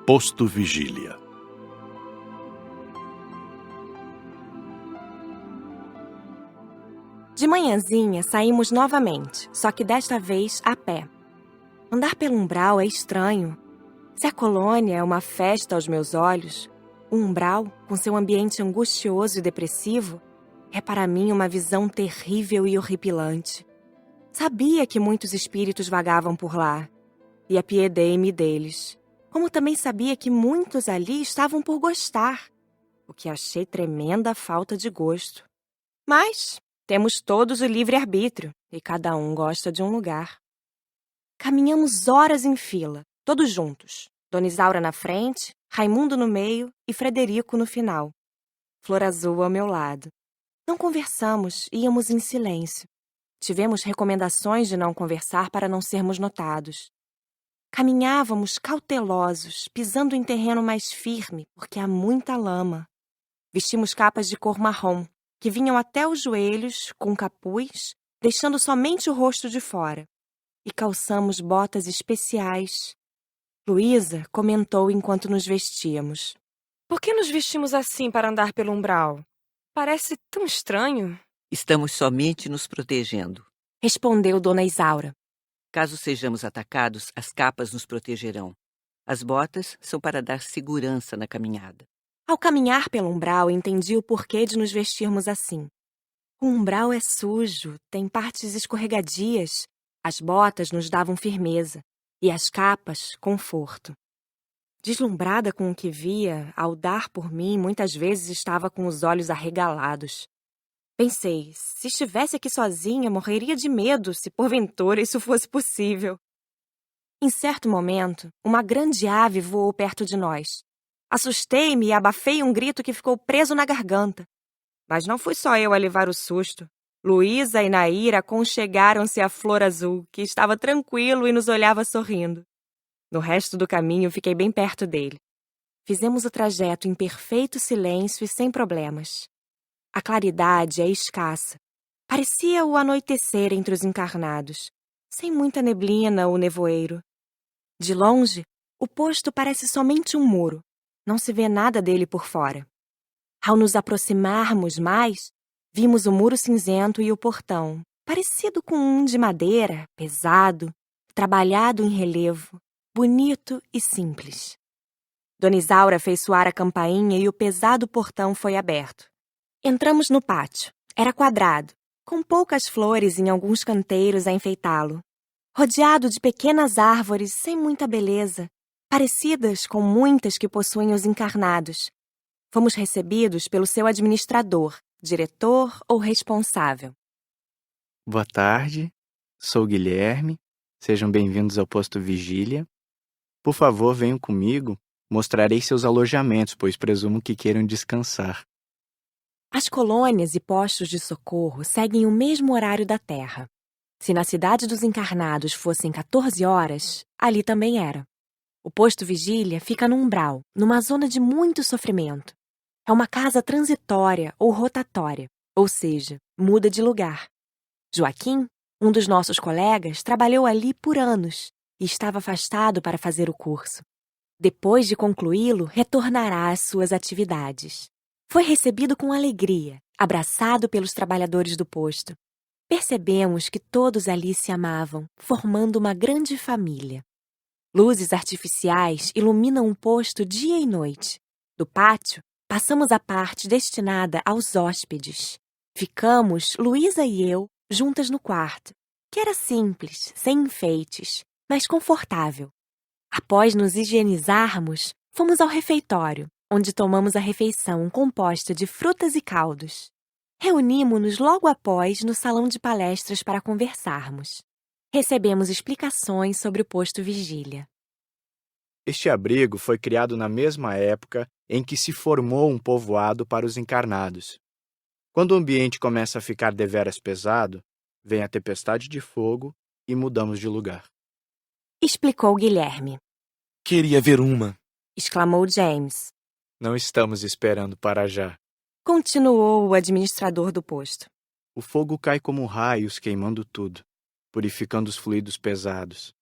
Posto Vigília. De manhãzinha, saímos novamente, só que desta vez a pé. Andar pelo umbral é estranho. Se a colônia é uma festa aos meus olhos, o umbral, com seu ambiente angustioso e depressivo, é para mim uma visão terrível e horripilante. Sabia que muitos espíritos vagavam por lá, e apiedei-me deles. Como também sabia que muitos ali estavam por gostar, o que achei tremenda falta de gosto. Mas temos todos o livre-arbítrio, e cada um gosta de um lugar. Caminhamos horas em fila, todos juntos. Dona Isaura na frente, Raimundo no meio e Frederico no final. Flor Azul ao meu lado. Não conversamos, íamos em silêncio. Tivemos recomendações de não conversar para não sermos notados. Caminhávamos cautelosos, pisando em terreno mais firme, porque há muita lama. Vestimos capas de cor marrom, que vinham até os joelhos, com capuz, deixando somente o rosto de fora. E calçamos botas especiais. Luísa comentou enquanto nos vestíamos. Por que nos vestimos assim para andar pelo umbral? Parece tão estranho. Estamos somente nos protegendo. Respondeu Dona Isaura. Caso sejamos atacados, as capas nos protegerão. As botas são para dar segurança na caminhada. Ao caminhar pelo umbral, entendi o porquê de nos vestirmos assim. O umbral é sujo, tem partes escorregadias. As botas nos davam firmeza e as capas, conforto. Deslumbrada com o que via, ao dar por mim, muitas vezes estava com os olhos arregalados. Pensei, se estivesse aqui sozinha, morreria de medo se porventura isso fosse possível. Em certo momento, uma grande ave voou perto de nós. Assustei-me e abafei um grito que ficou preso na garganta. Mas não fui só eu a levar o susto. Luísa e Naíra aconchegaram-se à Flor Azul, que estava tranquilo e nos olhava sorrindo. No resto do caminho, fiquei bem perto dele. Fizemos o trajeto em perfeito silêncio e sem problemas. A claridade é escassa. Parecia o anoitecer entre os encarnados, sem muita neblina ou nevoeiro. De longe, o posto parece somente um muro. Não se vê nada dele por fora. Ao nos aproximarmos mais, vimos o muro cinzento e o portão, parecido com um de madeira, pesado, trabalhado em relevo, bonito e simples. Dona Isaura fez soar a campainha e o pesado portão foi aberto. Entramos no pátio. Era quadrado, com poucas flores em alguns canteiros a enfeitá-lo. Rodeado de pequenas árvores sem muita beleza, parecidas com muitas que possuem os encarnados. Fomos recebidos pelo seu administrador, diretor ou responsável. Boa tarde, sou o Guilherme. Sejam bem-vindos ao Posto Vigília. Por favor, venham comigo. Mostrarei seus alojamentos, pois presumo que queiram descansar. As colônias e postos de socorro seguem o mesmo horário da Terra. Se na cidade dos encarnados fossem 14 horas, ali também era. O posto vigília fica no umbral, numa zona de muito sofrimento. É uma casa transitória ou rotatória, ou seja, muda de lugar. Joaquim, um dos nossos colegas, trabalhou ali por anos e estava afastado para fazer o curso. Depois de concluí-lo, retornará às suas atividades. Foi recebido com alegria, abraçado pelos trabalhadores do posto. Percebemos que todos ali se amavam, formando uma grande família. Luzes artificiais iluminam o posto dia e noite. Do pátio, passamos a parte destinada aos hóspedes. Ficamos, Luísa e eu, juntas no quarto, que era simples, sem enfeites, mas confortável. Após nos higienizarmos, fomos ao refeitório, onde tomamos a refeição composta de frutas e caldos. Reunimos-nos logo após no salão de palestras para conversarmos. Recebemos explicações sobre o posto vigília. Este abrigo foi criado na mesma época em que se formou um povoado para os encarnados. Quando o ambiente começa a ficar deveras pesado, vem a tempestade de fogo e mudamos de lugar. Explicou Guilherme. Queria ver uma. Exclamou James. Não estamos esperando para já. Continuou o administrador do posto. O fogo cai como raios queimando tudo, purificando os fluidos pesados.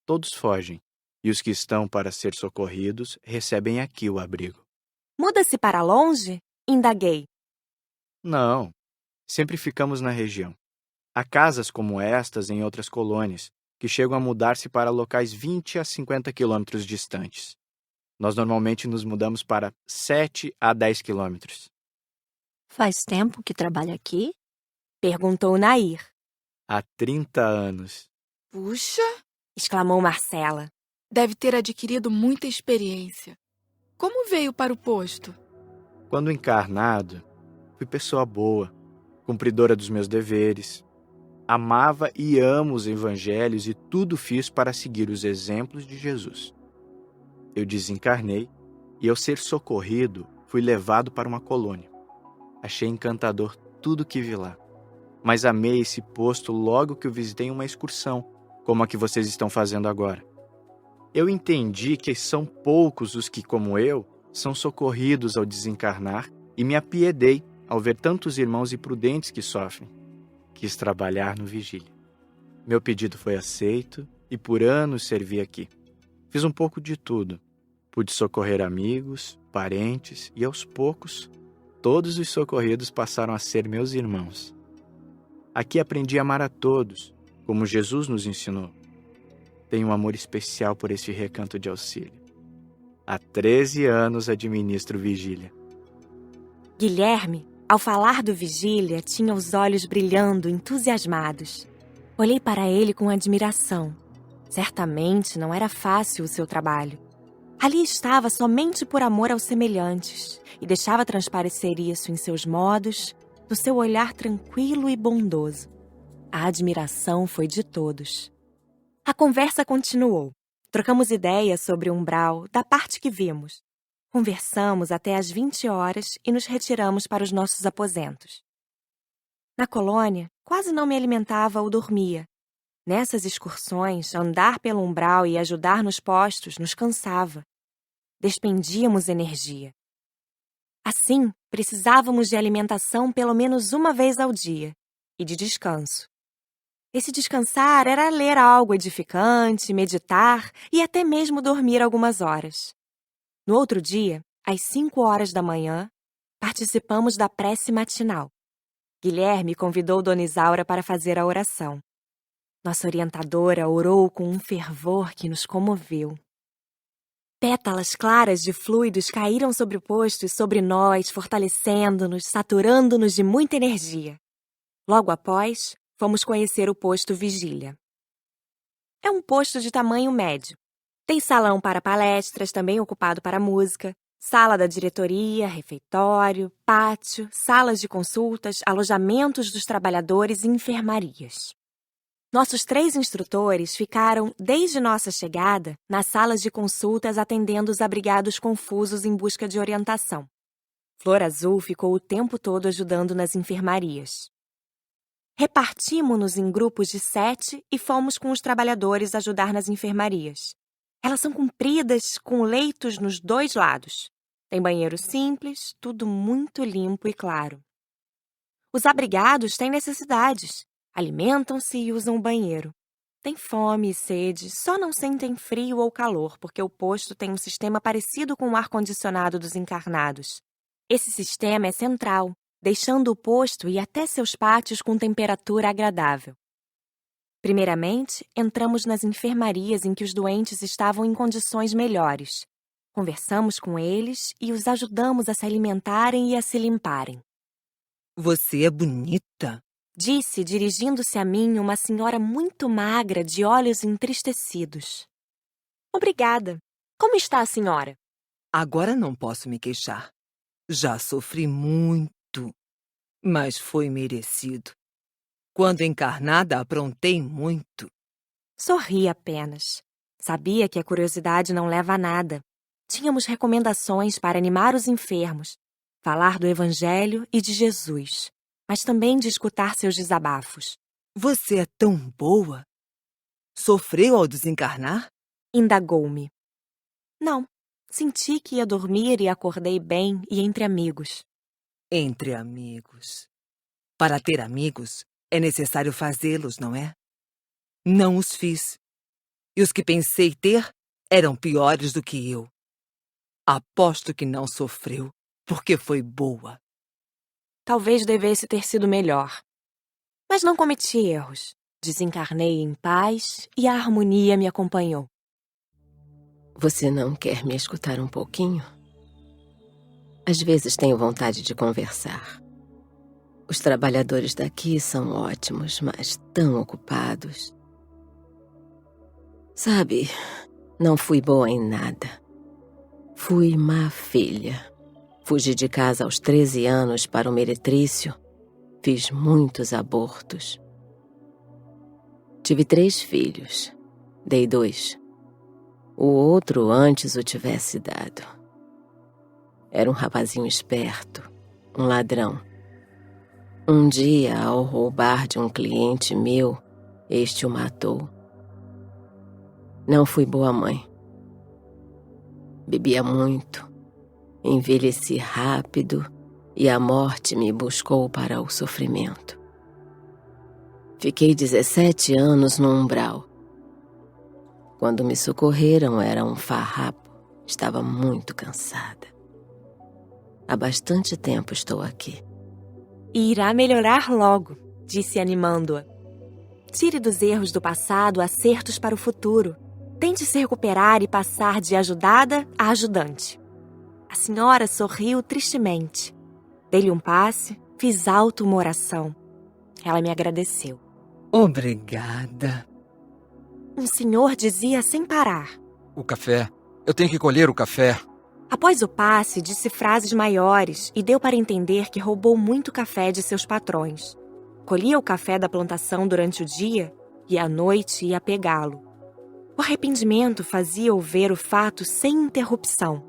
Todos fogem, e os que estão para ser socorridos recebem aqui o abrigo. Muda-se para longe? Indaguei. Não, sempre ficamos na região. Há casas como estas em outras colônias, que chegam a mudar-se para locais 20 a 50 quilômetros distantes. Nós normalmente nos mudamos para 7 a 10 quilômetros. Faz tempo que trabalha aqui? Perguntou Nair. Há 30 anos. Puxa, Exclamou Marcela. deve ter adquirido muita experiência. Como veio para o posto? Quando encarnado, fui pessoa boa, cumpridora dos meus deveres. Amava e amo os evangelhos e tudo fiz para seguir os exemplos de Jesus. Eu desencarnei e, ao ser socorrido, fui levado para uma colônia. Achei encantador tudo que vi lá, mas amei esse posto logo que o visitei em uma excursão, como a que vocês estão fazendo agora. Eu entendi que são poucos os que, como eu, são socorridos ao desencarnar e me apiedei ao ver tantos irmãos imprudentes que sofrem. Quis trabalhar no Vigília. Meu pedido foi aceito e por anos servi aqui. Fiz um pouco de tudo. Pude socorrer amigos, parentes e, aos poucos, todos os socorridos passaram a ser meus irmãos. Aqui aprendi a amar a todos, como Jesus nos ensinou. Tenho um amor especial por este recanto de auxílio. Há 13 anos administro Vigília. Guilherme, ao falar do Vigília, tinha os olhos brilhando, entusiasmados. Olhei para ele com admiração. Certamente não era fácil o seu trabalho. Ali estava somente por amor aos semelhantes e deixava transparecer isso em seus modos, no seu olhar tranquilo e bondoso. A admiração foi de todos. A conversa continuou. Trocamos ideias sobre o umbral, da parte que vimos. Conversamos até às 20 horas e nos retiramos para os nossos aposentos. Na colônia, quase não me alimentava ou dormia. Nessas excursões, andar pelo umbral e ajudar nos postos nos cansava. Despendíamos energia. Assim, precisávamos de alimentação pelo menos uma vez ao dia e de descanso. Esse descansar era ler algo edificante, meditar e até mesmo dormir algumas horas. No outro dia, às 5 horas da manhã, participamos da prece matinal. Guilherme convidou Dona Isaura para fazer a oração. Nossa orientadora orou com um fervor que nos comoveu. Pétalas claras de fluidos caíram sobre o posto e sobre nós, fortalecendo-nos, saturando-nos de muita energia. Logo após, fomos conhecer o posto Vigília. É um posto de tamanho médio. Tem salão para palestras, também ocupado para música, sala da diretoria, refeitório, pátio, salas de consultas, alojamentos dos trabalhadores e enfermarias. Nossos 3 instrutores ficaram, desde nossa chegada, nas salas de consultas atendendo os abrigados confusos em busca de orientação. Flor Azul ficou o tempo todo ajudando nas enfermarias. Repartimos-nos em grupos de 7 e fomos com os trabalhadores ajudar nas enfermarias. Elas são compridas, com leitos nos 2 lados. Tem banheiro simples, tudo muito limpo e claro. Os abrigados têm necessidades. Alimentam-se e usam o banheiro. Têm fome e sede, só não sentem frio ou calor, porque o posto tem um sistema parecido com o ar-condicionado dos encarnados. Esse sistema é central, deixando o posto e até seus pátios com temperatura agradável. Primeiramente, entramos nas enfermarias em que os doentes estavam em condições melhores. Conversamos com eles e os ajudamos a se alimentarem e a se limparem. Você é bonita, Disse, dirigindo-se a mim, uma senhora muito magra, de olhos entristecidos. Obrigada. Como está a senhora? Agora não posso me queixar. Já sofri muito, mas foi merecido. Quando encarnada, aprontei muito. Sorri apenas. Sabia que a curiosidade não leva a nada. Tínhamos recomendações para animar os enfermos, falar do Evangelho e de Jesus, mas também de escutar seus desabafos. Você é tão boa. Sofreu ao desencarnar? Indagou-me. Não, senti que ia dormir e acordei bem e entre amigos. Entre amigos. Para ter amigos, é necessário fazê-los, não é? Não os fiz. E os que pensei ter, eram piores do que eu. Aposto que não sofreu, porque foi boa. Talvez devesse ter sido melhor. Mas não cometi erros. Desencarnei em paz e a harmonia me acompanhou. Você não quer me escutar um pouquinho? Às vezes tenho vontade de conversar. Os trabalhadores daqui são ótimos, mas tão ocupados. Sabe, não fui boa em nada. Fui má filha. Fugi de casa aos 13 anos para o meretrício. Fiz muitos abortos. Tive 3 filhos. Dei 2. O outro antes o tivesse dado. Era um rapazinho esperto, um ladrão. Um dia, ao roubar de um cliente meu, este o matou. Não fui boa mãe. Bebia muito, envelheci rápido e a morte me buscou para o sofrimento. Fiquei 17 anos no umbral. Quando me socorreram, era um farrapo. Estava muito cansada. Há bastante tempo estou aqui. E irá melhorar logo, disse animando-a. Tire dos erros do passado acertos para o futuro. Tente se recuperar e passar de ajudada a ajudante. A senhora sorriu tristemente. Dei-lhe um passe, fiz alto uma oração. Ela me agradeceu. Obrigada. Um senhor dizia sem parar. O café. Eu tenho que colher o café. Após o passe, disse frases maiores e deu para entender que roubou muito café de seus patrões. Colhia o café da plantação durante o dia e à noite ia pegá-lo. O arrependimento fazia-o ver o fato sem interrupção.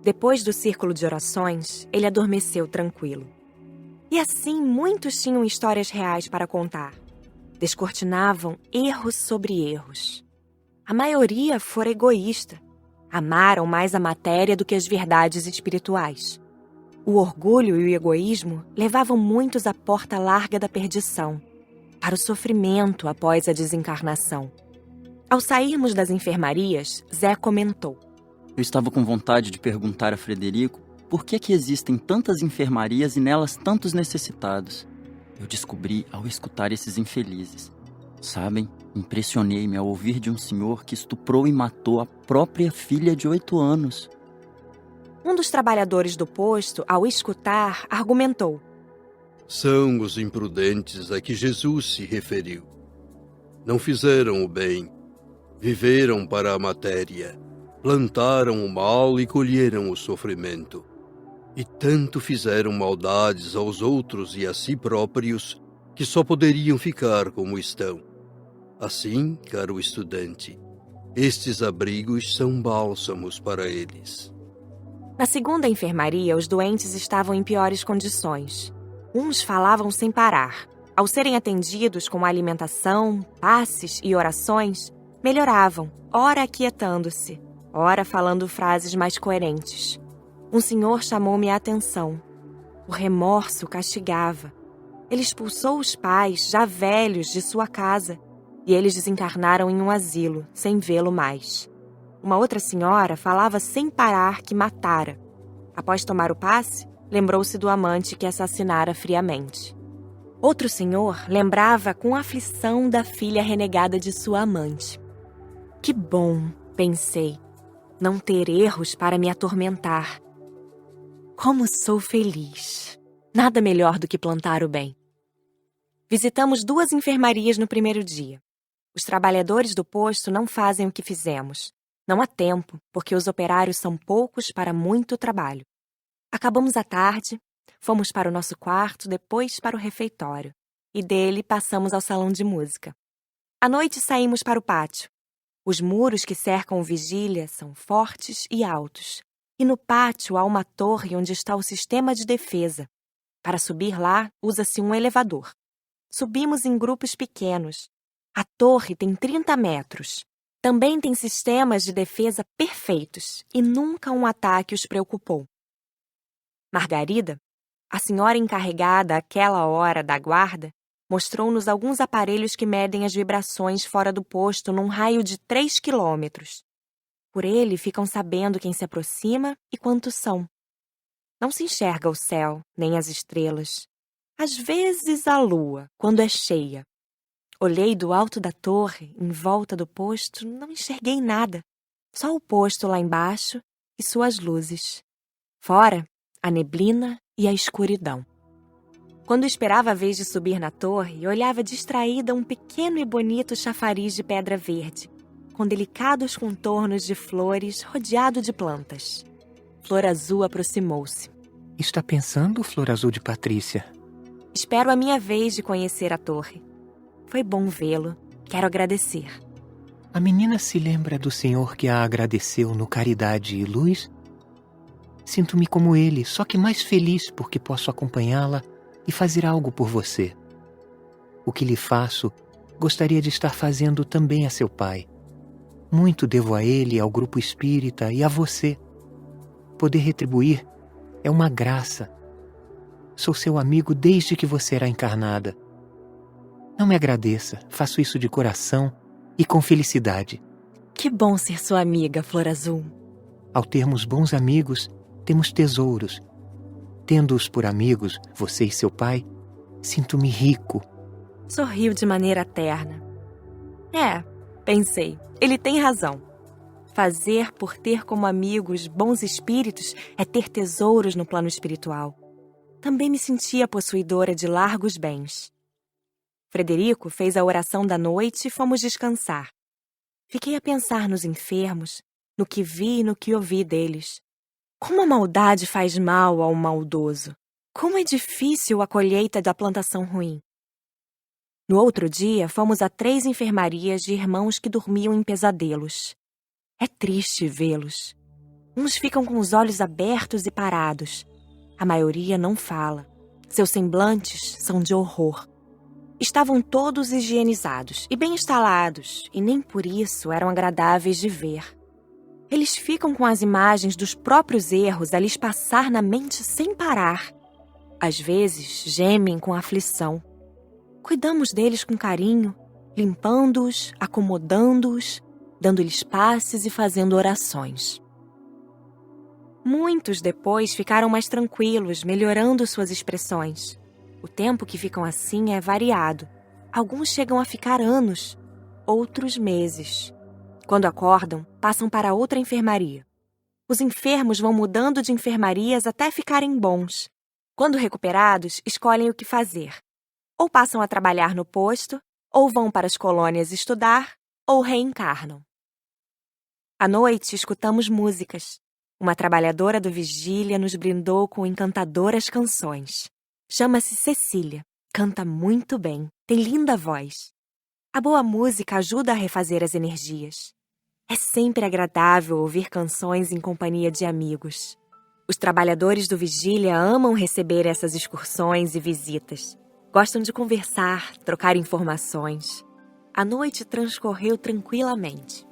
Depois do círculo de orações, ele adormeceu tranquilo. E assim muitos tinham histórias reais para contar. Descortinavam erros sobre erros. A maioria fora egoísta. Amaram mais a matéria do que as verdades espirituais. O orgulho e o egoísmo levavam muitos à porta larga da perdição, para o sofrimento após a desencarnação. Ao sairmos das enfermarias, Zé comentou. Eu estava com vontade de perguntar a Frederico por que é que existem tantas enfermarias e nelas tantos necessitados. Eu descobri ao escutar esses infelizes. Sabem, impressionei-me ao ouvir de um senhor que estuprou e matou a própria filha de 8 anos. Um dos trabalhadores do posto, ao escutar, argumentou. São os imprudentes a que Jesus se referiu. Não fizeram o bem, viveram para a matéria, plantaram o mal e colheram o sofrimento. E tanto fizeram maldades aos outros e a si próprios, que só poderiam ficar como estão. Assim, caro estudante, estes abrigos são bálsamos para eles. Na segunda enfermaria, os doentes estavam em piores condições. Uns falavam sem parar. Ao serem atendidos com alimentação, passes e orações, melhoravam, ora aquietando-se, ora falando frases mais coerentes. Um senhor chamou-me a atenção. O remorso castigava. Ele expulsou os pais, já velhos, de sua casa, e eles desencarnaram em um asilo, sem vê-lo mais. Uma outra senhora falava sem parar que matara. Após tomar o passe, lembrou-se do amante que assassinara friamente. Outro senhor lembrava com aflição da filha renegada de sua amante. Que bom, pensei, não ter erros para me atormentar. Como sou feliz! Nada melhor do que plantar o bem. Visitamos 2 enfermarias no primeiro dia. Os trabalhadores do posto não fazem o que fizemos. Não há tempo, porque os operários são poucos para muito trabalho. Acabamos à tarde, fomos para o nosso quarto, depois para o refeitório. E dele passamos ao salão de música. À noite saímos para o pátio. Os muros que cercam o vigília são fortes e altos. E no pátio há uma torre onde está o sistema de defesa. Para subir lá, usa-se um elevador. Subimos em grupos pequenos. A torre tem 30 metros. Também tem sistemas de defesa perfeitos e nunca um ataque os preocupou. Margarida, a senhora encarregada àquela hora da guarda, mostrou-nos alguns aparelhos que medem as vibrações fora do posto num raio de 3 quilômetros. Por ele ficam sabendo quem se aproxima e quantos são. Não se enxerga o céu, nem as estrelas. Às vezes a lua, quando é cheia. Olhei do alto da torre, em volta do posto, não enxerguei nada. Só o posto lá embaixo e suas luzes. Fora, a neblina e a escuridão. Quando esperava a vez de subir na torre, olhava distraída um pequeno e bonito chafariz de pedra verde, com delicados contornos de flores rodeado de plantas. Flor Azul aproximou-se. Está pensando, Flor Azul de Patrícia? Espero a minha vez de conhecer a torre. Foi bom vê-lo. Quero agradecer. A menina se lembra do senhor que a agradeceu no Caridade e Luz? Sinto-me como ele, só que mais feliz porque posso acompanhá-la e fazer algo por você. O que lhe faço, gostaria de estar fazendo também a seu pai. Muito devo a ele, ao grupo espírita e a você. Poder retribuir é uma graça. Sou seu amigo desde que você era encarnada. Não me agradeça, faço isso de coração e com felicidade. Que bom ser sua amiga, Flor Azul. Ao termos bons amigos, temos tesouros. Tendo-os por amigos, você e seu pai, sinto-me rico. Sorriu de maneira terna. Pensei, ele tem razão. Fazer por ter como amigos bons espíritos é ter tesouros no plano espiritual. Também me sentia possuidora de largos bens. Frederico fez a oração da noite e fomos descansar. Fiquei a pensar nos enfermos, no que vi e no que ouvi deles. Como a maldade faz mal ao maldoso. Como é difícil a colheita da plantação ruim. No outro dia, fomos a 3 enfermarias de irmãos que dormiam em pesadelos. É triste vê-los. Uns ficam com os olhos abertos e parados. A maioria não fala. Seus semblantes são de horror. Estavam todos higienizados e bem instalados, e nem por isso eram agradáveis de ver. Eles ficam com as imagens dos próprios erros a lhes passar na mente sem parar. Às vezes, gemem com aflição. Cuidamos deles com carinho, limpando-os, acomodando-os, dando-lhes passes e fazendo orações. Muitos depois ficaram mais tranquilos, melhorando suas expressões. O tempo que ficam assim é variado. Alguns chegam a ficar anos, outros meses. Quando acordam, passam para outra enfermaria. Os enfermos vão mudando de enfermarias até ficarem bons. Quando recuperados, escolhem o que fazer. Ou passam a trabalhar no posto, ou vão para as colônias estudar, ou reencarnam. À noite, escutamos músicas. Uma trabalhadora do Vigília nos brindou com encantadoras canções. Chama-se Cecília. Canta muito bem. Tem linda voz. A boa música ajuda a refazer as energias. É sempre agradável ouvir canções em companhia de amigos. Os trabalhadores do Vigília amam receber essas excursões e visitas. Gostam de conversar, trocar informações. A noite transcorreu tranquilamente.